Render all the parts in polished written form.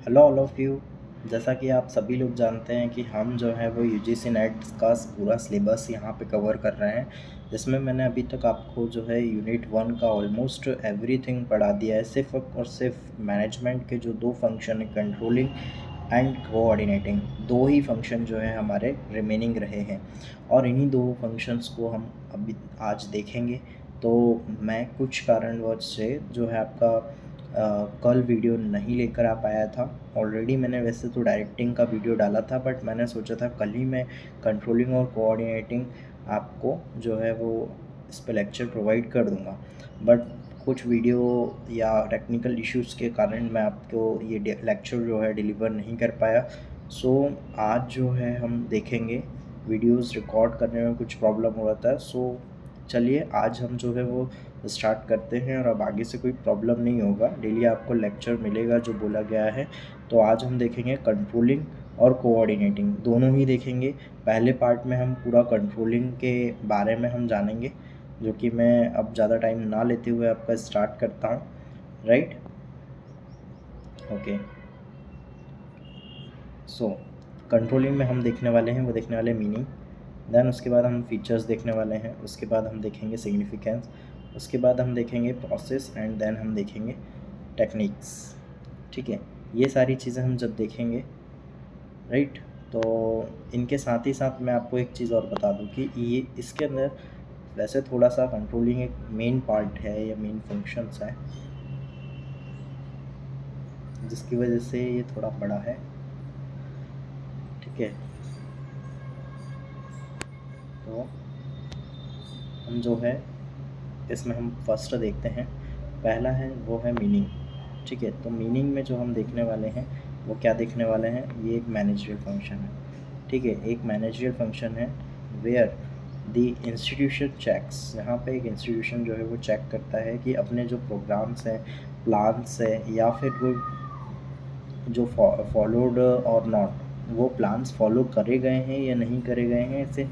Hello all of you. जैसा कि आप सभी लोग जानते हैं कि हम जो है वो यूजीसी नेट का पूरा सिलेबस यहाँ पे कवर कर रहे हैं, जिसमें मैंने अभी तक आपको जो है यूनिट 1 का ऑलमोस्ट एवरीथिंग पढ़ा दिया है। सिर्फ और सिर्फ मैनेजमेंट के जो दो फंक्शन है, कंट्रोलिंग एंड कोऑर्डिनेटिंग, दो ही फंक्शन जो है हमारे रिमेनिंग रहे हैं और इन्हीं दो फंक्शंस को हम अभी आज देखेंगे। तो मैं कुछ कारणवश से जो है आपका कल वीडियो नहीं लेकर आ पाया था। ऑलरेडी मैंने वैसे तो डायरेक्टिंग का वीडियो डाला था, बट मैंने सोचा था कल ही मैं कंट्रोलिंग और कोऑर्डिनेटिंग आपको जो है वो इस पे लेक्चर प्रोवाइड कर दूंगा। बट कुछ वीडियो या टेक्निकल इश्यूज़ के कारण मैं आपको ये लेक्चर जो है डिलीवर नहीं कर पाया। सो आज जो है हम देखेंगे, वीडियोस रिकॉर्ड करने में कुछ प्रॉब्लम हो रहा था। सो चलिए आज हम जो है वो स्टार्ट करते हैं और अब आगे से कोई प्रॉब्लम नहीं होगा, डेली आपको लेक्चर मिलेगा जो बोला गया है। तो आज हम देखेंगे कंट्रोलिंग और कोऑर्डिनेटिंग, दोनों ही देखेंगे। पहले पार्ट में हम पूरा कंट्रोलिंग के बारे में हम जानेंगे, जो कि मैं अब ज़्यादा टाइम ना लेते हुए आपका स्टार्ट करता हूँ। Right, okay. सो कंट्रोलिंग में हम देखने वाले हैं, वो देखने वाले मीनिंग, देन उसके बाद हम फीचर्स देखने वाले हैं, उसके बाद हम देखेंगे सिग्निफिकेंस, उसके बाद हम देखेंगे प्रोसेस एंड देन हम देखेंगे टेक्निक्स। ठीक है, ये सारी चीज़ें हम जब देखेंगे, राइट, तो इनके साथ ही साथ मैं आपको एक चीज़ और बता दूं कि ये इसके अंदर वैसे थोड़ा सा कंट्रोलिंग एक मेन पार्ट है या मेन फंक्शंस है, जिसकी वजह से ये थोड़ा बड़ा है। ठीक है, तो हम जो है इसमें हम फर्स्ट देखते हैं, पहला है वो है मीनिंग। ठीक है, तो मीनिंग में जो हम देखने वाले हैं वो क्या देखने वाले हैं, ये एक मैनेजरियल फंक्शन है। ठीक है, एक मैनेजरियल फंक्शन है वेयर द इंस्टीट्यूशन चेक्स, यहाँ पे एक इंस्टीट्यूशन जो है वो चेक करता है कि अपने जो प्रोग्राम्स हैं, प्लान्स है, या फिर वो जो फॉलोड और नॉट, वो प्लान्स फॉलो करे गए हैं या नहीं करे गए हैं, इसे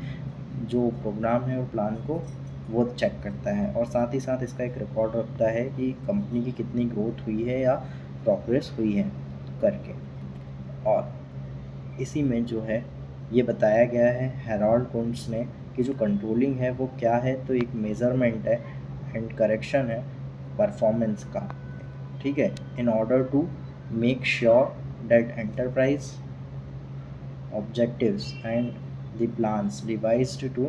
जो प्रोग्राम है वो प्लान को वो चेक करता है। और साथ ही साथ इसका एक रिकॉर्ड रखता है कि कंपनी की कितनी ग्रोथ हुई है या प्रोग्रेस हुई है करके। और इसी में जो है ये बताया गया है हेराल्ड कुंट्ज ने कि जो कंट्रोलिंग है वो क्या है, तो एक मेज़रमेंट है एंड करेक्शन है परफॉर्मेंस का। ठीक है, in order to make sure that enterprise objectives and the plans devised to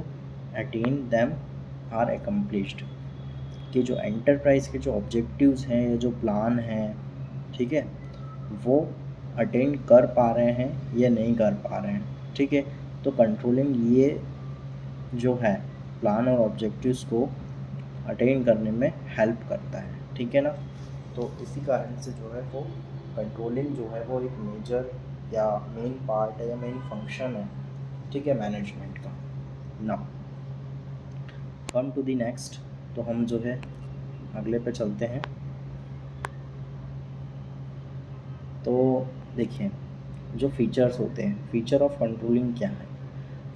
attain them are accomplished, कि जो एंटरप्राइज के जो ऑब्जेक्टिव्स हैं या जो प्लान हैं, ठीक है, वो अटेन कर पा रहे हैं या नहीं कर पा रहे हैं। ठीक है, तो कंट्रोलिंग ये जो है प्लान और ऑब्जेक्टिव्स को अटेन करने में हेल्प करता है। ठीक है ना, तो इसी कारण से जो है वो कंट्रोलिंग जो है वो एक मेजर या मेन पार्ट है या मेन फंक्शन है, ठीक है, मैनेजमेंट का। Now come to the next, तो हम जो है अगले पे चलते हैं। तो देखिए, जो फीचर्स होते हैं, फीचर ऑफ कंट्रोलिंग क्या है?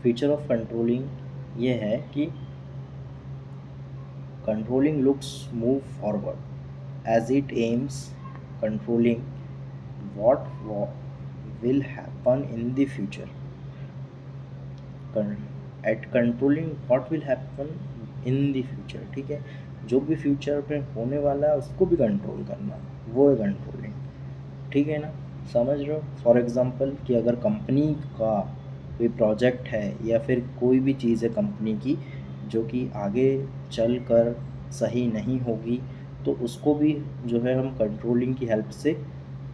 फीचर ऑफ कंट्रोलिंग ये है कि controlling looks move forward as it aims controlling what will happen in the future, at controlling what will happen in the future। ठीक है, जो भी फ्यूचर में होने वाला है उसको भी कंट्रोल करना, वो है कंट्रोलिंग। ठीक है ना, समझ रहे हो? फॉर एग्जांपल कि अगर कंपनी का कोई प्रोजेक्ट है या फिर कोई भी चीज़ है कंपनी की जो कि आगे चल कर सही नहीं होगी, तो उसको भी जो है हम कंट्रोलिंग की हेल्प से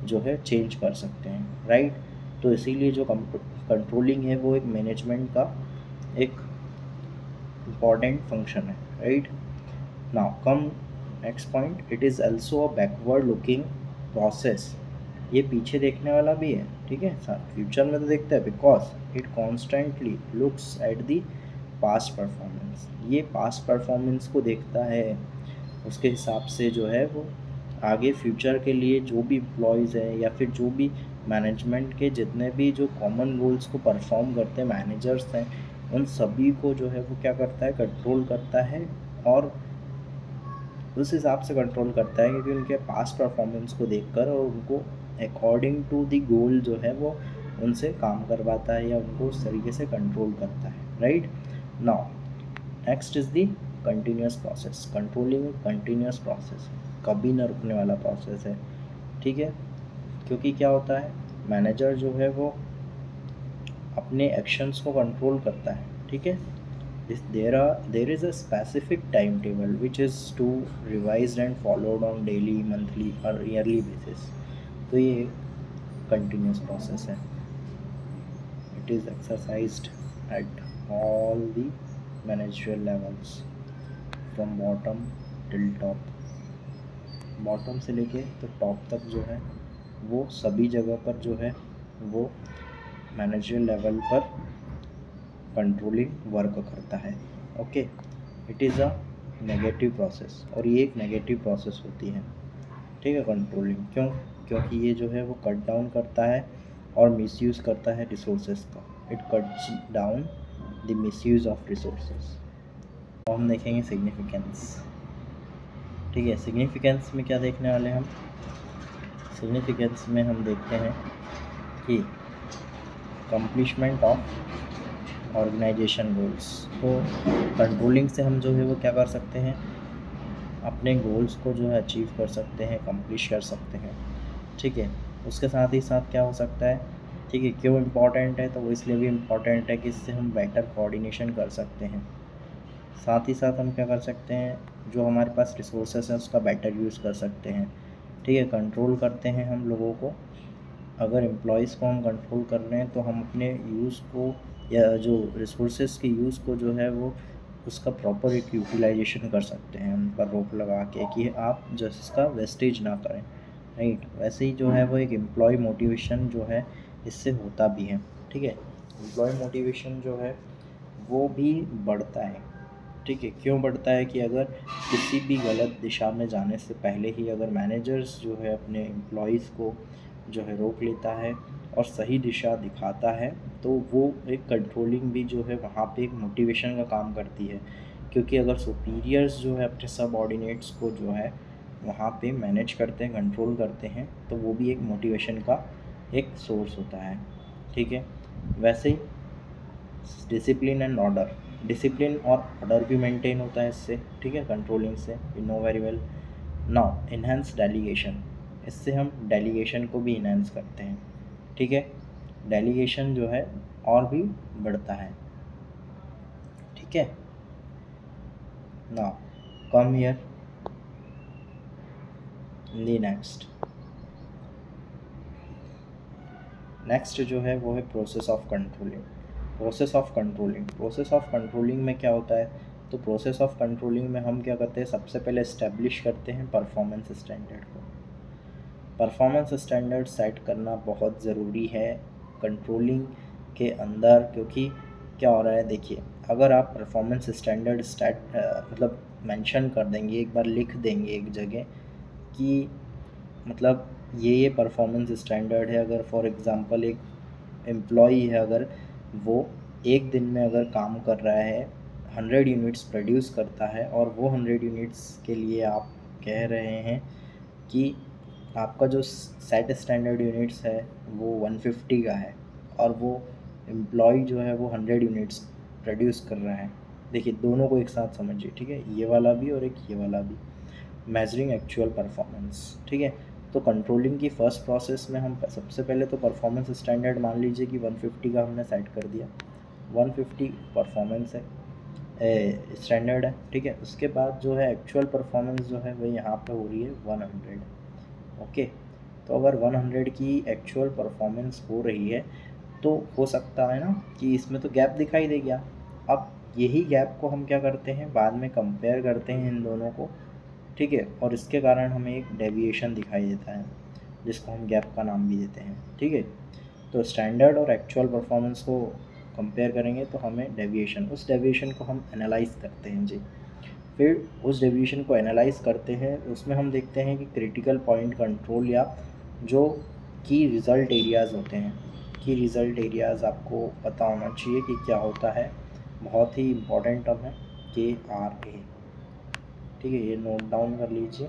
जो है चेंज कर सकते हैं। राइट, तो इसीलिए जो कंट्रोलिंग है वो एक मैनेजमेंट का एक इम्पॉर्टेंट फंक्शन है। Right, now come next point, it is also a backward looking process. ये पीछे देखने वाला भी है, ठीक है, फ्यूचर में तो देखता है, because it constantly looks at the past performance. ये पास्ट परफॉर्मेंस को देखता है, उसके हिसाब से जो है वो आगे फ्यूचर के लिए जो भी एम्प्लॉयज़ है या फिर जो भी मैनेजमेंट के जितने भी जो कॉमन गोल्स को परफॉर्म करते हैं मैनेजर्स हैं, उन सभी को जो है वो क्या करता है, कंट्रोल करता है। और उस हिसाब से कंट्रोल करता है क्योंकि उनके पास्ट परफॉर्मेंस को देखकर और उनको अकॉर्डिंग टू द गोल जो है वो उनसे काम करवाता है या उनको उस तरीके से कंट्रोल करता है, right. Now next is the continuous process. Controlling continuous process, कभी ना रुकने वाला प्रोसेस है, ठीक है। क्योंकि क्या होता है, मैनेजर जो है वो अपने एक्शंस को कंट्रोल करता है, ठीक है। There is a specific time table which is to revise and followed on daily, monthly और ईयरली बेसिस। तो ये कंटिन्यूस प्रोसेस है। It is exercised at all the managerial levels from bottom till top. Bottom से लेके तो top तक जो है वो सभी जगह पर जो है वो मैनेजरियल लेवल पर कंट्रोलिंग वर्क करता है, okay. It is a negative process, और ये एक नेगेटिव प्रोसेस होती है, ठीक है। कंट्रोलिंग क्यों? क्योंकि ये जो है वो कट डाउन करता है और मिसयूज़ करता है रिसोर्सेज का। It cuts down the misuse of resources. अब हम देखेंगे सिग्निफिकेंस, ठीक है। सिग्निफिकेंस में क्या देखने वाले हम? सिग्निफिकेंस में हम देखते हैं कि कंप्लीशमेंट ऑफ ऑर्गेनाइजेशन गोल्स। तो कंट्रोलिंग से हम जो है वो क्या कर सकते हैं, अपने गोल्स को जो है अचीव कर सकते हैं, कंप्लीट कर सकते हैं, ठीक है। उसके साथ ही साथ क्या हो सकता है, ठीक है, क्यों इम्पॉर्टेंट है, तो वो इसलिए भी इम्पॉर्टेंट है कि इससे हम बेटर कोऑर्डिनेशन कर सकते हैं। साथ ही साथ हम क्या कर सकते हैं, जो हमारे पास रिसोर्सेस हैं उसका बेटर यूज़ कर सकते हैं, ठीक है। कंट्रोल करते हैं हम लोगों को, अगर एम्प्लॉयज़ को हम कंट्रोल कर रहे हैं तो हम अपने यूज़ को या जो रिसोर्सेज के यूज़ को जो है वो उसका प्रॉपर एक यूटिलाइजेशन कर सकते हैं, उन पर रोक लगा के कि आप जिसका वेस्टेज ना करें, राइट। वैसे ही जो है वो एक एम्प्लॉय मोटिवेशन जो है इससे होता भी है, ठीक है। एम्प्लॉय मोटिवेशन जो है वो भी बढ़ता है, ठीक है। क्यों बढ़ता है कि अगर किसी भी गलत दिशा में जाने से पहले ही अगर मैनेजर्स जो है अपने एम्प्लॉयज़ को जो है रोक लेता है और सही दिशा दिखाता है, तो वो एक कंट्रोलिंग भी जो है वहाँ पे एक मोटिवेशन का काम करती है। क्योंकि अगर सुपीरियर्स जो है अपने सबऑर्डिनेट्स को जो है वहाँ पे मैनेज करते हैं, कंट्रोल करते हैं, तो वो भी एक मोटिवेशन का एक सोर्स होता है, ठीक है। वैसे ही डिसिप्लिन एंड ऑर्डर, डिसिप्लिन और ऑर्डर भी मेंटेन होता है इससे, ठीक है, कंट्रोलिंग से, you know very well. Now enhance delegation, इससे हम डेलीगेशन को भी इन्हेंस करते हैं, ठीक है। डेलीगेशन जो है और भी बढ़ता है, ठीक है। Now come here in the next जो है वो है process of controlling. Process of controlling में क्या होता है, तो प्रोसेस ऑफ कंट्रोलिंग में हम क्या करते हैं, सबसे पहले इस्टेब्लिश करते हैं परफॉर्मेंस स्टैंडर्ड को। परफॉर्मेंस स्टैंडर्ड सेट करना बहुत ज़रूरी है कंट्रोलिंग के अंदर, क्योंकि क्या हो रहा है, देखिए, अगर आप परफॉर्मेंस स्टैंडर्ड मतलब मेंशन कर देंगे, एक बार लिख देंगे एक जगह कि मतलब ये परफॉर्मेंस स्टैंडर्ड है, अगर फॉर एग्ज़ाम्पल एक एम्प्लॉई है, अगर वो एक दिन में अगर काम कर रहा है, 100 यूनिट्स प्रोड्यूस करता है, और वो 100 यूनिट्स के लिए आप कह रहे हैं कि आपका जो सेट स्टैंडर्ड यूनिट्स है वो 150 का है, और वो एम्प्लॉय जो है वो 100 यूनिट्स प्रोड्यूस कर रहा है। देखिए, दोनों को एक साथ समझिए, ठीक है, ये वाला भी और एक ये वाला भी। मेजरिंग एक्चुअल परफॉर्मेंस, ठीक है। तो कंट्रोलिंग की फ़र्स्ट प्रोसेस में हम सबसे पहले तो परफॉर्मेंस स्टैंडर्ड मान लीजिए कि 150 का हमने सेट कर दिया, 150 परफॉर्मेंस है स्टैंडर्ड है, ठीक है। उसके बाद जो है एक्चुअल परफॉर्मेंस जो है वो यहाँ पे हो रही है 100, ओके। तो अगर 100 की एक्चुअल परफॉर्मेंस हो रही है तो हो सकता है ना कि इसमें तो गैप दिखाई दे गया। अब यही गैप को हम क्या करते हैं, बाद में कंपेयर करते हैं इन दोनों को, ठीक है, और इसके कारण हमें एक डेविएशन दिखाई देता है जिसको हम गैप का नाम भी देते हैं, ठीक है। तो स्टैंडर्ड और एक्चुअल परफॉर्मेंस को कंपेयर करेंगे तो हमें डेविएशन, उस डेविएशन को हम एनालाइज करते हैं जी। फिर उस डेविएशन को एनालाइज करते हैं, उसमें हम देखते हैं कि क्रिटिकल पॉइंट कंट्रोल या जो की रिज़ल्ट एरियाज़ होते हैं, की रिज़ल्ट एरियाज़ आपको पता होना चाहिए कि क्या होता है, बहुत ही इम्पोर्टेंट टर्म है KRA, ठीक है, ये नोट डाउन कर लीजिए,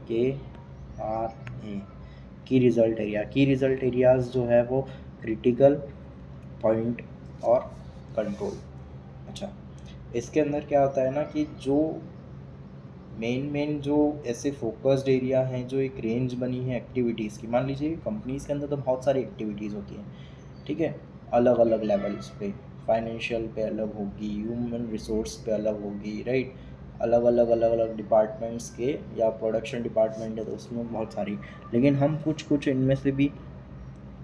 KRA। की रिज़ल्ट एरियाज़ जो है वो क्रिटिकल पॉइंट और कंट्रोल। अच्छा, इसके अंदर क्या होता है ना कि जो मेन जो ऐसे फोकस्ड एरिया हैं, जो एक रेंज बनी है एक्टिविटीज़ की, मान लीजिए कंपनीज़ के अंदर तो बहुत सारी एक्टिविटीज़ होती हैं, ठीक है, अलग अलग लेवल्स पे, फाइनेंशियल पे अलग होगी, ह्यूमन रिसोर्स पे अलग होगी, राइट, अलग अलग डिपार्टमेंट्स के, या प्रोडक्शन डिपार्टमेंट है तो उसमें बहुत सारी, लेकिन हम कुछ इनमें से भी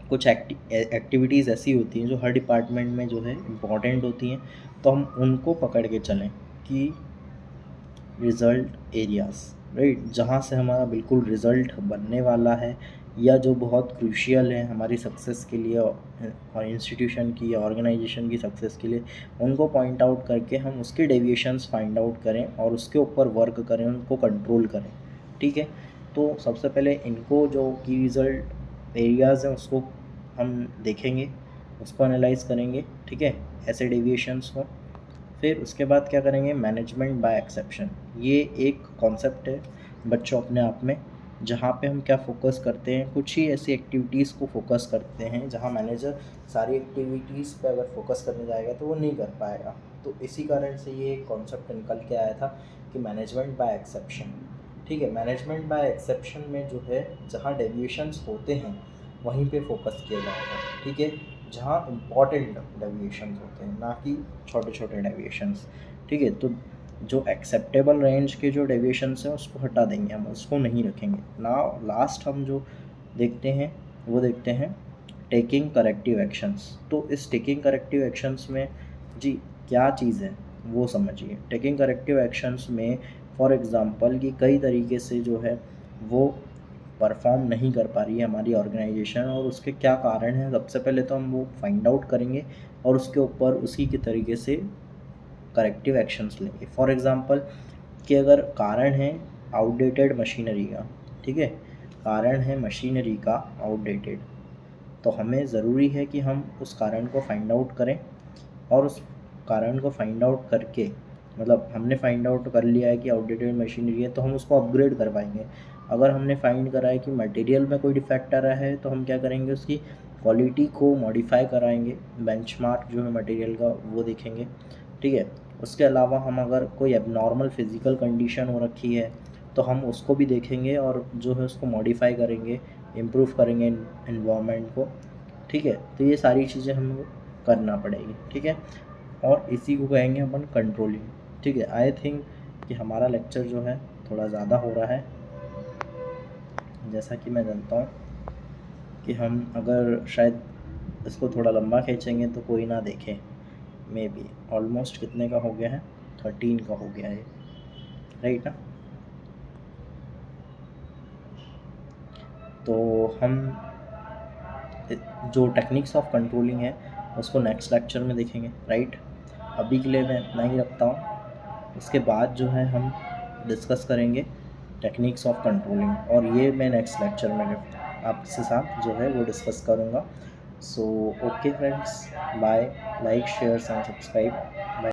कुछ एक्टिविटीज़ ऐसी होती हैं जो हर डिपार्टमेंट में जो है इम्पॉर्टेंट होती हैं, तो हम उनको पकड़ के चलें कि रिज़ल्ट एरियाज़, राइट, जहाँ से हमारा बिल्कुल रिज़ल्ट बनने वाला है, या जो बहुत क्रूशियल है हमारी सक्सेस के लिए और इंस्टीट्यूशन की या ऑर्गेनाइजेशन की सक्सेस के लिए, उनको पॉइंट आउट करके हम उसके डेविएशंस फाइंड आउट करें और उसके ऊपर वर्क करें, उनको कंट्रोल करें, ठीक है। तो सबसे पहले इनको जो की रिज़ल्ट एरियाज़ हैं उसको हम देखेंगे, उसको एनालाइज करेंगे, ठीक है, ऐसे डेविएशंस को। फिर उसके बाद क्या करेंगे, मैनेजमेंट बाय एक्सेप्शन, ये एक कॉन्सेप्ट है बच्चों अपने आप में, जहाँ पे हम क्या फोकस करते हैं, कुछ ही ऐसी एक्टिविटीज़ को फोकस करते हैं जहाँ मैनेजर सारी एक्टिविटीज़ पे अगर फोकस करने जाएगा तो वो नहीं कर पाएगा। तो इसी कारण से ये एक कॉन्सेप्ट निकल के आया था कि मैनेजमेंट बाय एक्सेप्शन, ठीक है। मैनेजमेंट बाय एक्सेप्शन में जो है जहाँ डेविएशंस होते हैं वहीं पे फोकस किया जाएगा, ठीक है, जहाँ इम्पॉर्टेंट डेविएशंस होते हैं, ना कि छोटे छोटे डेविएशंस, ठीक है। तो जो एक्सेप्टेबल रेंज के जो डेविएशंस हैं उसको हटा देंगे, हम उसको नहीं रखेंगे ना। लास्ट हम जो देखते हैं वो देखते हैं टेकिंग करेक्टिव एक्शंस। तो इस टेकिंग करेक्टिव एक्शंस में जी क्या चीज़ है वो समझिए। टेकिंग करेक्टिव एक्शंस में फॉर एग्ज़ाम्पल कि कई तरीके से जो है वो परफॉर्म नहीं कर पा रही है हमारी ऑर्गेनाइजेशन, और उसके क्या कारण हैं, सबसे पहले तो हम वो फाइंड आउट करेंगे और उसके ऊपर उसी के तरीके से करेक्टिव एक्शंस लेंगे। फॉर एग्ज़ाम्पल कि अगर कारण है आउटडेटेड मशीनरी का, ठीक है, कारण है मशीनरी का आउटडेटेड, तो हमें ज़रूरी है कि हम उस कारण को फाइंड आउट करें, और उस कारण को फाइंड आउट करके, मतलब हमने फाइंड आउट कर लिया है कि आउटडेटेड मशीनरी है तो हम उसको अपग्रेड कर पाएंगे। अगर हमने फाइंड करा है कि मटेरियल में कोई डिफेक्ट आ रहा है तो हम क्या करेंगे, उसकी क्वालिटी को मॉडिफाई कराएंगे, बेंचमार्क जो है मटेरियल का वो देखेंगे, ठीक है। उसके अलावा हम अगर कोई एबनॉर्मल फिज़िकल कंडीशन हो रखी है तो हम उसको भी देखेंगे और जो है उसको मॉडिफाई करेंगे, इम्प्रूव करेंगे इन्वायरमेंट को, ठीक है। तो ये सारी चीज़ें हमें करना पड़ेगी, ठीक है, और इसी को कहेंगे अपन कंट्रोलिंग, ठीक है। आई थिंक कि हमारा लेक्चर जो है थोड़ा ज़्यादा हो रहा है, जैसा कि मैं जानता हूँ कि हम अगर शायद इसको थोड़ा लंबा खींचेंगे तो कोई ना देखे, मे बी ऑलमोस्ट कितने का हो गया है, 13 का हो गया है, राइट ना। तो हम जो टेक्निक्स ऑफ कंट्रोलिंग है उसको नेक्स्ट लेक्चर में देखेंगे, राइट। अभी के लिए मैं इतना ही रखता हूँ, उसके बाद जो है हम डिस्कस करेंगे टेक्निक्स ऑफ कंट्रोलिंग, और ये मैं नेक्स्ट लेक्चर में आपके साथ जो है वो डिस्कस करूँगा। So okay friends, bye, like share and subscribe.